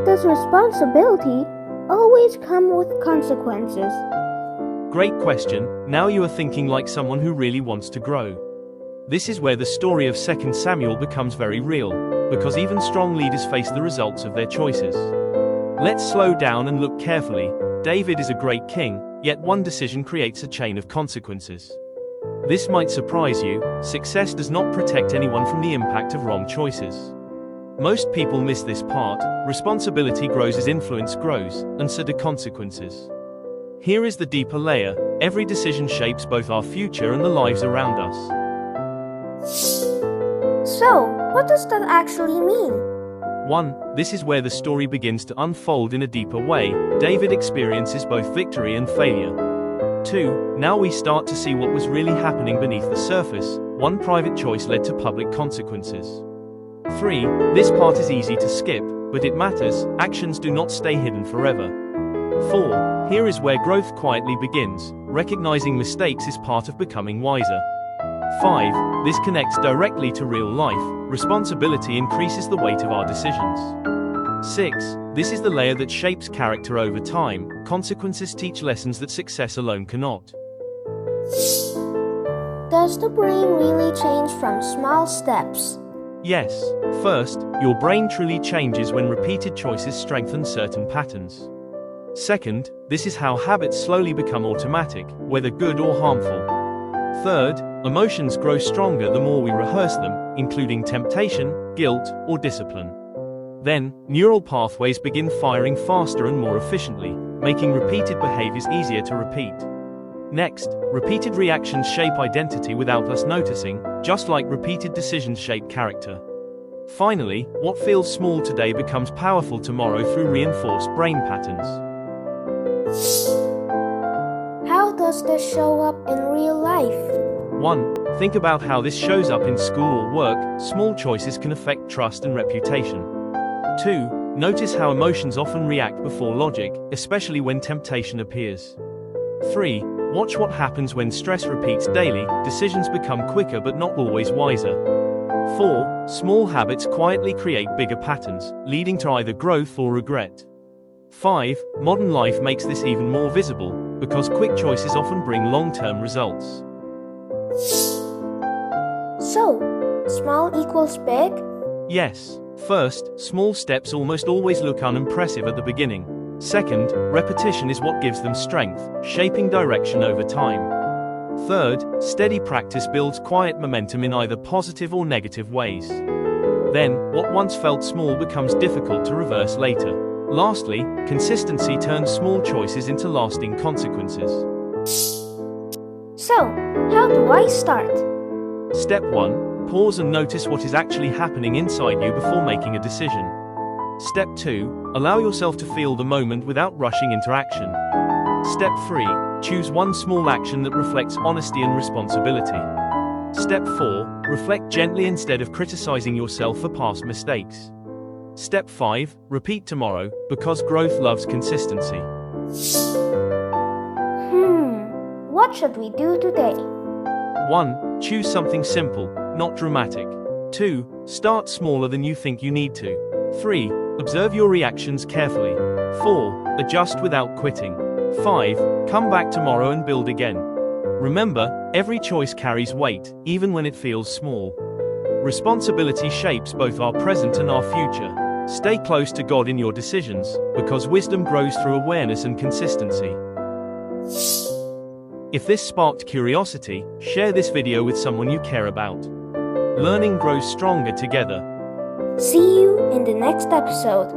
does responsibility always come with consequences? Great question. Now you are thinking like someone who really wants to grow. This is where the story of 2 Samuel becomes very real, because even strong leaders face the results of their choices. Let's slow down and look carefully. David is a great king, yet one decision creates a chain of consequences. This might surprise you. Success does not protect anyone from the impact of wrong choices. Most people miss this part. Responsibility grows as influence grows, and so do consequences. Here is the deeper layer. Every decision shapes both our future and the lives around us. So, what does that actually mean? 1. This is where the story begins to unfold in a deeper way. David experiences both victory and failure. 2. Now we start to see what was really happening beneath the surface. One private choice led to public consequences. 3. This part is easy to skip, but it matters. Actions do not stay hidden forever. 4. Here is where growth quietly begins. Recognizing mistakes is part of becoming wiser. 5. This connects directly to real life. Responsibility increases the weight of our decisions. 6. This is the layer that shapes character over time. Consequences teach lessons that success alone cannot. Does the brain really change from small steps? Yes. First, your brain truly changes when repeated choices strengthen certain patterns. Second, this is how habits slowly become automatic, whether good or harmful. Third, emotions grow stronger the more we rehearse them, including temptation, guilt, or discipline. Then, neural pathways begin firing faster and more efficiently, making repeated behaviors easier to repeat. Next, repeated reactions shape identity without us noticing, just like repeated decisions shape character. Finally, what feels small today becomes powerful tomorrow through reinforced brain patterns. How does this show up in real life? 1. Think about how this shows up in school or work. Small choices can affect trust and reputation. 2. Notice how emotions often react before logic, especially when temptation appears. 3. Watch what happens when stress repeats daily. Decisions become quicker but not always wiser. 4. Small habits quietly create bigger patterns, leading to either growth or regret. 5. Modern life makes this even more visible, because quick choices often bring long-term results. So, small equals big? Yes. First, small steps almost always look unimpressive at the beginning. Second, repetition is what gives them strength, shaping direction over time. Third, steady practice builds quiet momentum in either positive or negative ways. Then, what once felt small becomes difficult to reverse later. Lastly, consistency turns small choices into lasting consequences. So, how do I start? Step 1. Pause and notice what is actually happening inside you before making a decision. Step 2. Allow yourself to feel the moment without rushing into action. Step 3. Choose one small action that reflects honesty and responsibility. Step 4. Reflect gently instead of criticizing yourself for past mistakes. Step 5. Repeat tomorrow, because growth loves consistency. What should we do today? 1. Choose something simple, not dramatic. 2. Start smaller than you think you need to. 3. Observe your reactions carefully. 4. Adjust without quitting. 5. Come back tomorrow and build again. Remember, every choice carries weight, even when it feels small. Responsibility shapes both our present and our future. Stay close to God in your decisions, because wisdom grows through awareness and consistency. If this sparked curiosity, share this video with someone you care about. Learning grows stronger together. See you in the next episode.